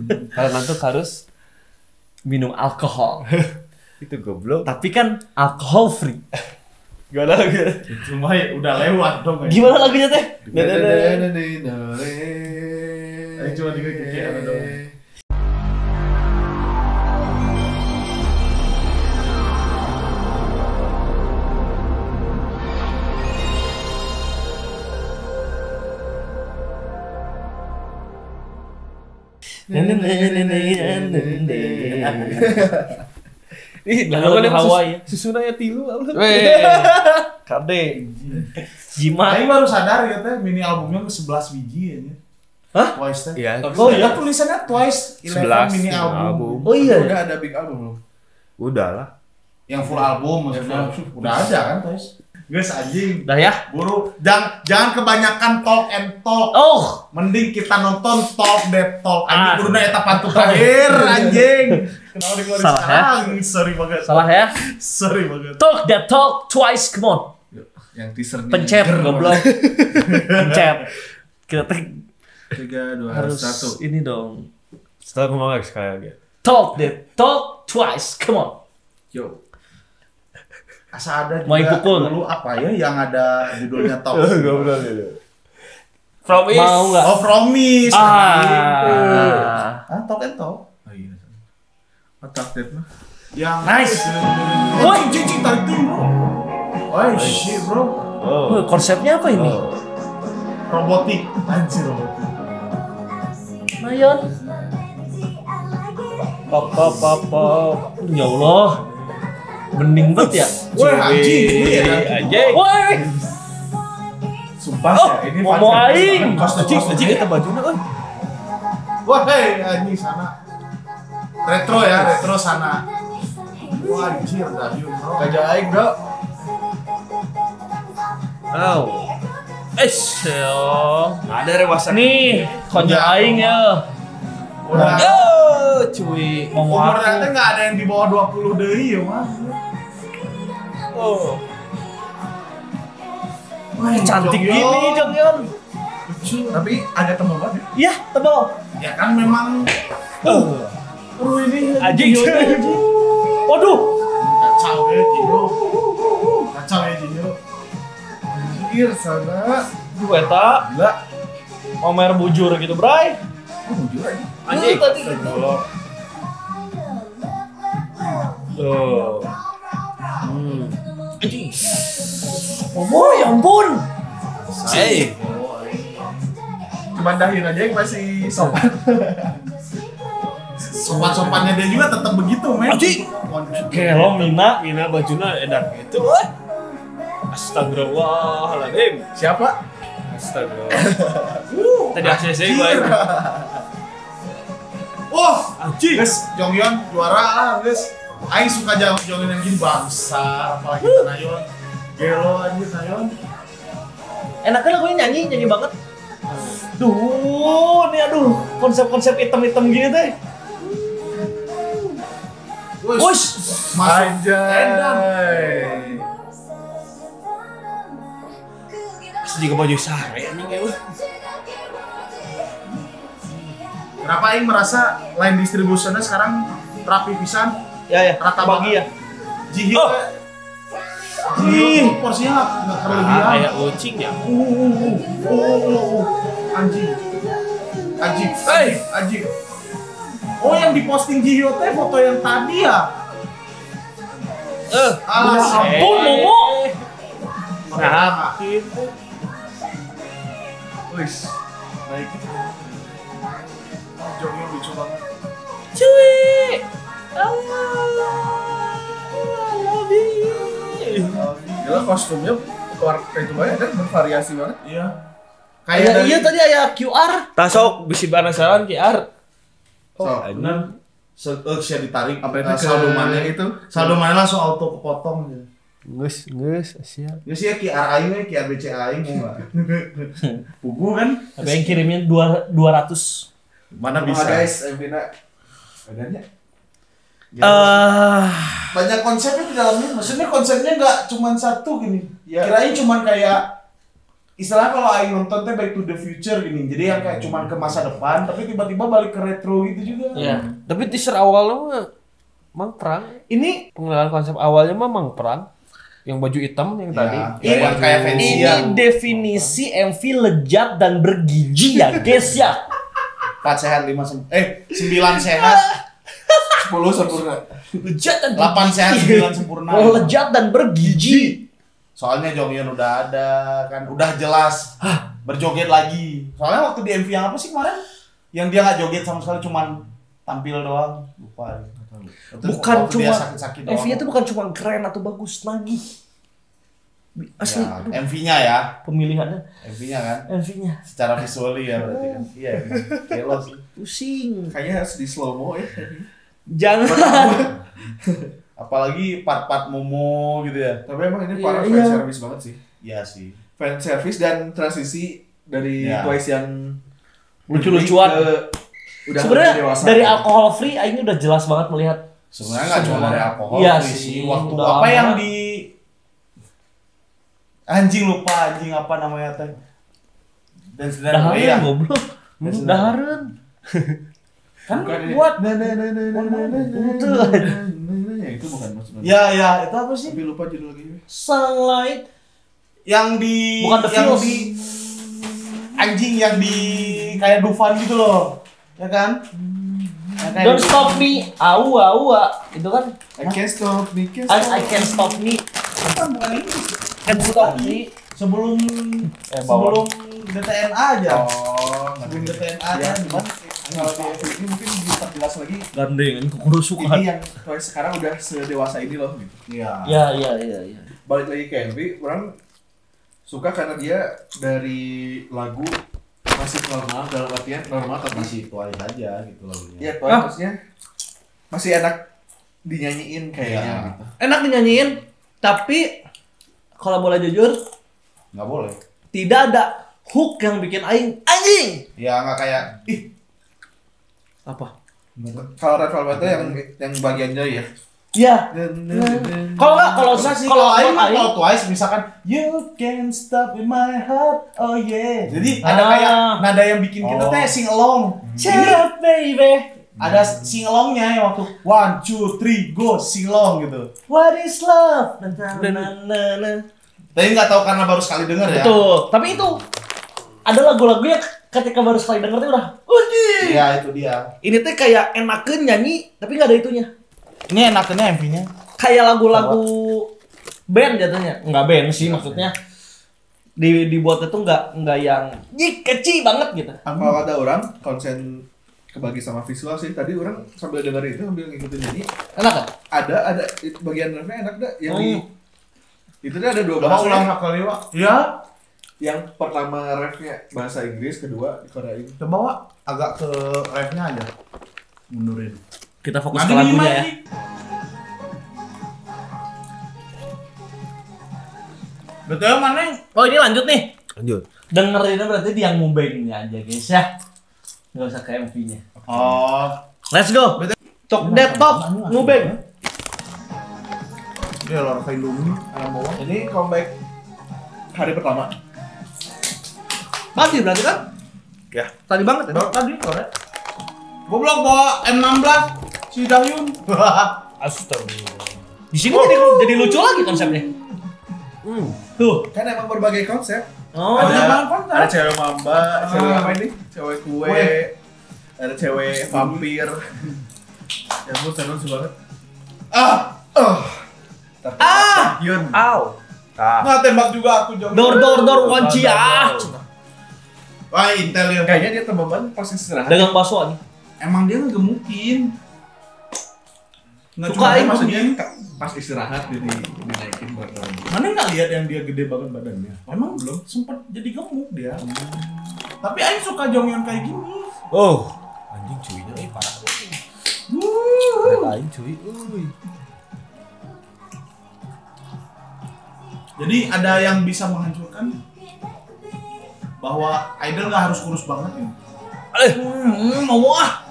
Kalau ngantuk harus minum alkohol. Itu goblok. Tapi kan alkohol free. Gimana lagi? Cuma ya udah lewat dong. Gimana lagunya teh? Ayo coba juga kayak dong. Ih, lagu Hawaii. Susunanya tilu. Kade. Jima. Aing baru sadar ya teh mini albumnya ke 11 biji ya. Hah? Twice teh. Iya. Oh iya, Tulisannya Twice 11 mini album. Oh iya. Udah ada big album belum? Udah lah. Yang full album maksudnya. Udah ada kan Twice. Guys anjing. Dah ya. Buru jangan kebanyakan talk and talk. Oh, Mending kita nonton talk that talk. Anjing Ah. kudunya eta pantun terakhir anjing. Kenapa dikeluarin Salah, sekarang? Sorry banget. salah ya. Sorry banget. Talk that talk twice, come on. Yang teasernya. Pencet goblok. Pencet. Kita teh 3, 2, harus 1. ini dong. Setelah ngomong lagi sekali lagi. Talk that talk twice, come on. Yo. Asa ada Mau juga pukul dulu apa ya yang ada judulnya talk. Goblok itu. From East. Mau nggak? Oh, Promise. Ah. Talk and talk. Oh iya. Otak dead mah. Yang Nice. Woi, cincin tarik tuh, bro. Oh, shit, bro. Oh, konsepnya apa ini? Robotik. Anjir, robotik. Mayon. Pop pop pop pop. Ya Allah. Bening banget ya. Woi, anjing, ini ya. Anjing. Woi. Sumpah Oh, ya, ini mau aing. Anjing, Kita bajunya euy. Wah, hei, anjing sana. Retro ya, retro sana. Wah, anjir, Dayung, bro. Gajah aing, Bro. Oh. Ada rewasa. Nih, konjak aing ya. Udah. Cuy. Mau Umur aku. nanti nggak ada yang di bawah 20 deui ya, Mas. Oh. Wah, Cantik Jonghyun. gini, Jonghyun. Tapi agak tebal banget. Iya, tebal. Ya kan memang ini Anjing. Waduh. kacau ya Jinyo. Kacau ya Jinyo. Anjir sana. Duh, eta. Gila. Omer bujur gitu, Bray. Oh, jujur aja. Anjing. Tadi gitu. Tuh. Anjing. Oh, ya ampun. Hey. Cuman dahin aja yang masih sopan. Sopan-sopannya dia juga tetap begitu, men. Anjing. Kelo Mina bajuna edan gitu. Astagfirullahaladzim. Siapa? Astagfirullah. Tadi ACC gue. Wah, Anjing. guys, Jonghyun juara lah, guys. Aing suka Jonghyun yang gini bangsa, apalagi kita Nayeon. Gelo anjir Nayeon. Enaknya lagunya nyanyi banget. Duh, nih aduh, konsep-konsep item-item gini teh. Wush, masuk edan. Anjay. Asli juga baju sare anjing ya. Kenapa Aing merasa line distributionnya sekarang rapi pisan? Ya, Rata bagi ya. Jihyo, Oh. Jihyo porsinya nggak kelebihan. Kayak ucing ya. Anjing. Anjing. Hey. Anjing. Oh, yang diposting Jihyo teh foto yang tadi ya? Alah, Ya ampun, Momo. Nah, Wis. Naik. Jonghyun lucu banget. Cuy. Love you. Gila kostumnya keluar itu banyak kan bervariasi banget. Iya. Kayak dari- iya tadi aya QR. Tasok bisi penasaran QR. So, Anjing. Saya ditarik Apa itu saldo mana itu? Saldo mana langsung auto kepotong gitu. Geus siap. Ya sih ya QR aing we, QR BC aing mau enggak? Pugu kan? Tapi yang kirimnya 200. Mana bisa? guys, Evina. Adanya. Banyak konsepnya di dalamnya. Maksudnya konsepnya enggak cuma satu gini. Ya. Kirain cuma kayak istilahnya kalau aing nonton teh Back to the Future gini. Jadi yang kayak cuman ke masa depan tapi tiba-tiba balik ke retro gitu juga. Iya. Tapi teaser awalnya mah Mang Perang. Ini Pengenalan konsep awalnya mah Mang Perang. Yang baju hitam yang tadi. ya, yang kayak fancy Ini ya. definisi MV lejat dan bergizi ya guys ya. 4 sehat 5 9 sehat 10 sempurna. Lejat dan 8 sehat 9 sempurna. lejat dan bergizi. Soalnya Jonghyun udah ada kan, udah jelas berjoget lagi. Soalnya waktu di MV yang apa sih kemarin? Yang dia nggak joget sama sekali, cuman tampil doang. Lupa. Bukan Waktu cuma dia sakit-sakit doang. MV-nya itu bukan cuma keren atau bagus lagi. Asli Ya, aduh, MV-nya ya, pemilihannya MV-nya kan. MV-nya Secara visually ya berarti kan. Iya, emang. Kelo sih. pusing. Kayaknya harus di slow mo ya. Jangan. Apalagi part-part Momo gitu ya. Tapi emang ini Iya, parah iya. fan service banget sih. Iya sih. Fan service dan transisi dari Ya. Twice yang Lucu-lucuan. ke- udah Sebenarnya lebih dewasa. dari alkohol free aing udah jelas banget melihat. Sebenarnya nggak cuma dari alkohol Iya free sih, sih. Waktu udah apa lama. yang di lupa anjing apa namanya teh? Dance Dahareun iya. goblok. Dahareun. Kan Bukan ini. buat Itu Ya, itu bukan maksudnya. ya itu apa sih? Tapi lupa judul lagi. sunlight. Yang di Bukan The yang Feels. di anjing yang di kayak Dufan gitu loh. Ya kan? Yang kayak Don't stop me. Itu kan I can't stop me, can't I can stop me. bukan ini. Can stop me. Sebelum bawah. DTNA aja. Oh, Sebelum ngerti. DTNA Ya, aja. cuman kalau di MV ini mungkin diperjelas lagi Gandengan ini kekurusukan. yang Twice sekarang udah sedewasa ini loh gitu. Iya. Ya. Balik lagi ke MV, orang suka karena dia dari lagu masih normal, dalam artian normal tapi Masih Twice aja gitu lagunya. ya Twice maksudnya masih enak dinyanyiin kayaknya Iya. gitu. Enak dinyanyiin, tapi kalau boleh jujur, Nggak boleh. tidak ada hook yang bikin aing anjing. Ya nggak kayak Apa? Kalau Red Velvet itu yang bagian Joy ya. Ya. Kalau nggak, kalau kalau Aing mah Aing- kalau Twice misalkan You can stop in my heart, oh yeah. Jadi ada Ah. kayak nada yang bikin kita teh sing along. Cheer Ini up, baby. ada sing alongnya yang waktu 1, 2, 3, go sing along gitu. What is love? Na. Tapi nggak tahu karena baru sekali denger ya. Betul. Tapi itu ada lagu-lagu yang ketika baru sekali denger tuh udah, "Wih." Iya itu dia. Ini tuh kayak enakeun nyanyi tapi nggak ada itunya. Ini enaknya MV-nya. Kayak lagu-lagu band jatuhnya. Enggak band sih maksudnya. Dibuatnya tuh enggak yang kecil banget gitu. Kalau ada orang konsen kebagi sama visual sih. Tadi orang sambil denger itu sambil ngikutin nyanyi. Enak kan? Ada itu bagian refnya enak dah yang di itu dia ada dua Udah bahasa. ulang sekali Wak. Iya. Yang pertama refnya bahasa Inggris, kedua dikoreain. Coba Wak agak ke refnya aja. Mundurin. Kita fokus Nanti ke lagunya ya. lagi. Betul mana? Oh ini lanjut nih. Lanjut. Dengerinnya berarti di yang mubengnya aja guys ya. Nggak usah ke MV-nya. Oh, Let's go. Tok Depok mubeng. dia lor kain Indomie ayam bawang. Ini comeback hari pertama. Pasti berarti kan? Ya. Tadi banget ya. Tadi sore. Goblok bawa M16 si Dahyun. Astagfirullah. Di sini jadi lucu lagi konsepnya. Tuh. Kan emang berbagai konsep. Oh. Ada cewek mamba, cewek apa ini? Cewek kue, Kue. ada cewek vampir. Ya ampun, saya lucu banget. Yun. Au. Nggak tembak juga aku jauh. Dor wanci ah. Wah, intel ya. Kayaknya dia teman pas istirahat. Dagang bakso nih. Emang dia ngegemukin. Nggak Suka aing Maksudnya pas istirahat dia dinaikin badan. Mana nggak lihat yang dia gede banget badannya? Emang belum sempat jadi gemuk dia. Tapi Aing suka Jonghyun kayak gini. Oh, anjing cuinya parah. Lain cuy. Jadi ada yang bisa menghancurkan bahwa idol nggak harus kurus banget ini. Mau ah.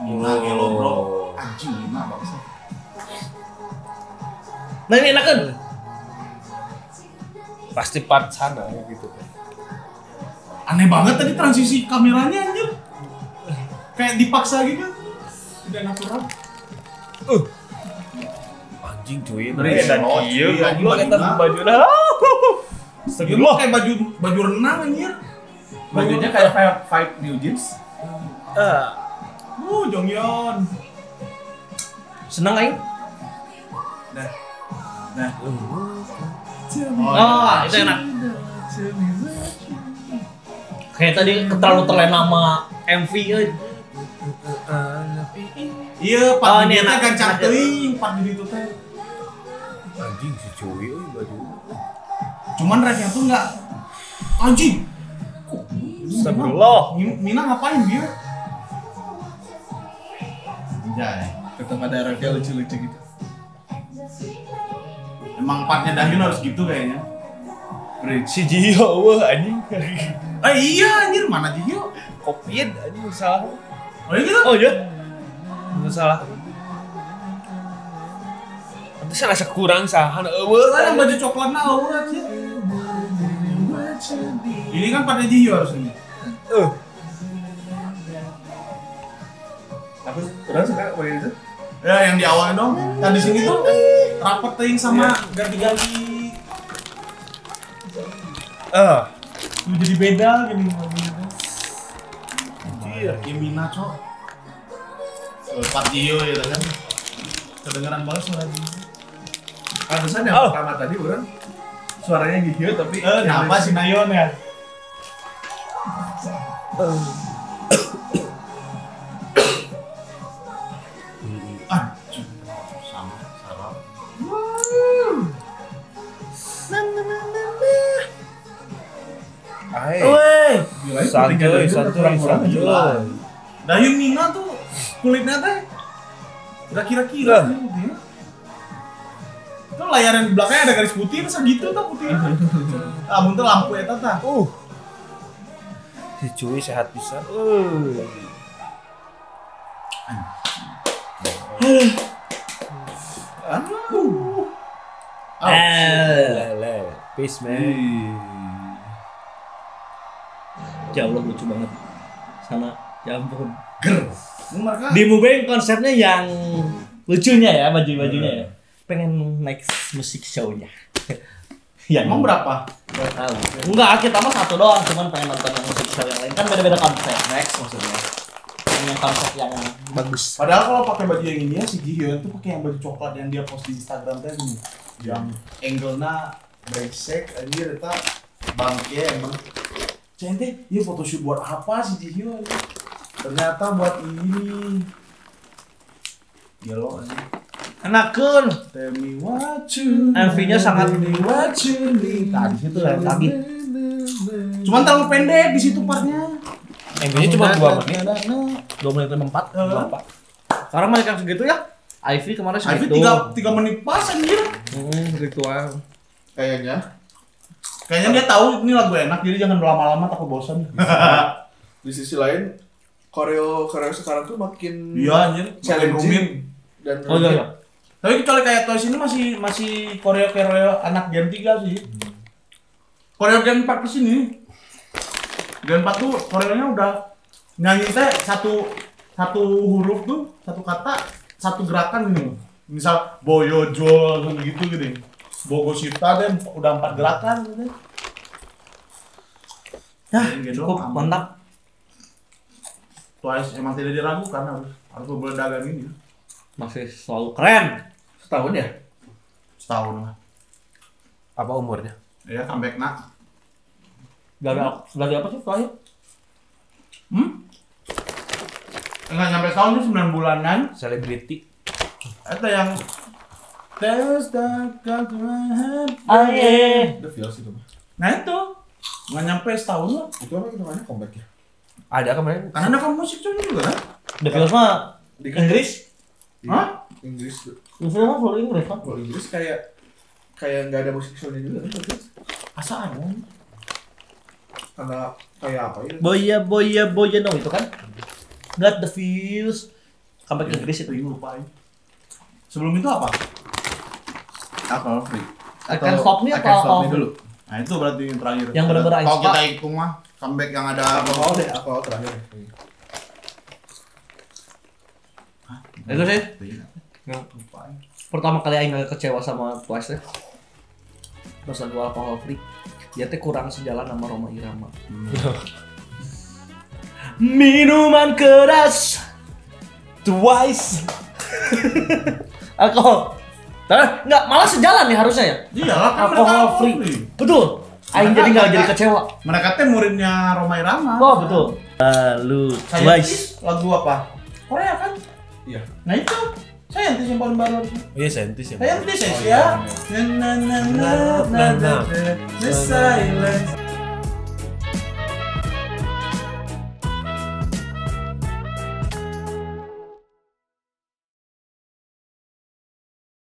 Nah, gelo bro. Anjing gimana bangsa. Nah ini enak kan? Pasti part sana gitu. Aneh banget tadi transisi kameranya anjir. Kayak dipaksa gitu. Tidak natural. Anjing cuy. Dan kieu goblok eta bajuna. Lu kayak baju renang anjir. Bajunya kayak fight new jeans. Jonghyun. Seneng aing. Nah. Oh, itu enak. Kayak tadi terlalu terlena sama MV euy. Iya, Oh, Pak ini Didi enak. gancang teuing, Pak Didi itu teh. Anjing si cuy baju. Cuman refnya tuh enggak anjing. Astagfirullah. Mina ngapain dia? Anjay. Tetap ada refnya lucu-lucu gitu. Emang partnya Dahyun harus gitu kayaknya. Si Jihyo wah anjing. Iya anjir, mana Jihyo? Kopian anjing salah. Oh iya gitu? Oh iya. Enggak salah. Pantes rasa kurang sahan eueuh. Kan yang baju coklatnya awal sih. Ini kan partnya Jihyo harusnya. Apa sih? Orang suka bagian itu? Ya yang di awalnya dong. Kan di sini tuh rapet teuing sama ganti-ganti. Lu jadi beda gini lagunya. Anjir, Mina cok. Part Jihyo ya kan. Kedengeran banget suara Jihyo. Pantesan yang pertama tadi orang suaranya gihyo tapi Kenapa si Nayeon ya? Sama sarap. Santuy. Dahyun Mina tuh kulitnya teh udah kira-kira dia. Itu layar yang di belakangnya ada garis putih masa gitu tuh putih. Amun tuh lampu eta tah. Si cuy sehat pisan. Peace man. Ya Allah lucu banget. Sana, ya ampun. Mereka Di Mubeng konsepnya yang lucunya ya baju-bajunya ya. Pengen next musik show-nya. Ya emang berapa? Nggak tahu. Enggak, kita mah satu doang, cuman pengen nonton yang musik show yang lain. Kan beda-beda konsep. Next maksudnya. Yang konsep yang bagus. Padahal kalau pakai baju yang ini ya si Jihyo itu pakai yang baju coklat yang dia post di Instagram tadi. Yang angle-nya brengsek anjir eta bangke emang. Cente, ya photoshoot buat apa si Jihyo ini? Ternyata buat ini. Gelo anjir. Enakeun. Tell me what you MV-nya sangat what you need. Nah, di situ ya lagi. Cuman terlalu pendek di situ partnya. MV-nya cuma 2 menit. 2 menit 4. Sekarang mereka segitu ya. Ivy kemarin Ivy segitu. 3 menit pas anjir. Segituan. Kayaknya dia tahu ini lagu enak jadi jangan lama-lama takut bosan. Di sisi lain koreo sekarang tuh makin Iya anjir, challenging dan Oh iya. Tapi kecuali kayak Toys ini masih koreo anak Gen 3 sih. Koreo Gen 4 kesini. Gen 4 tuh koreonya udah nyanyi teh satu huruf tuh, satu kata, satu gerakan gitu. Misal Boyojo gitu gitu. Bogosita deh udah 4 gerakan gitu. Cukup mantap. Twice emang tidak diragukan harus berdagang ini. Masih selalu keren. setahun ya. Setahun lah. Apa umurnya? Ya comeback nak. Dari apa sih terakhir? Enggak nyampe setahun sih 9 bulanan. Selebriti. Itu yang There's that come to my head. Aye. The Feels itu. Nah itu nggak nyampe setahun lah. Itu apa namanya comeback ya? Ada kemarin. Karena ada kan musik juga kan? The Feels mah Di Inggris. Hah? Inggris. The Feels mah full Inggris kan? Kalau Inggris kayak nggak ada musik show-nya juga kan? Asa ada. Karena kayak apa ya? Boya dong itu kan? Got the Feels. Comeback Inggris itu. Lupa. Sebelum itu apa? Alcohol Free. I Can't Stop Me I apa Can't Stop Me apa? dulu. Nah itu berarti yang terakhir. Yang benar-benar Kalau suka. kita hitung mah comeback yang ada Alkohol deh, alkohol terakhir. Itu sih. Pertama kali aing kecewa sama Twice teh. Pas lagu Alcohol Free. Dia teh kurang sejalan sama Rhoma Irama. Minuman keras Twice. Alkohol. Enggak, malah sejalan nih harusnya ya. Iya lah, kan mereka Alcohol Free. Betul. Aing jadi enggak jadi kecewa. Mereka teh muridnya Rhoma Irama. Oh, betul. Lalu Twice. Lagu apa? Korea kan? Iya. Nah itu Scientist yang paling baru harusnya. Iya, Scientist ya. Scientist ya. Na na na na na na. The silence.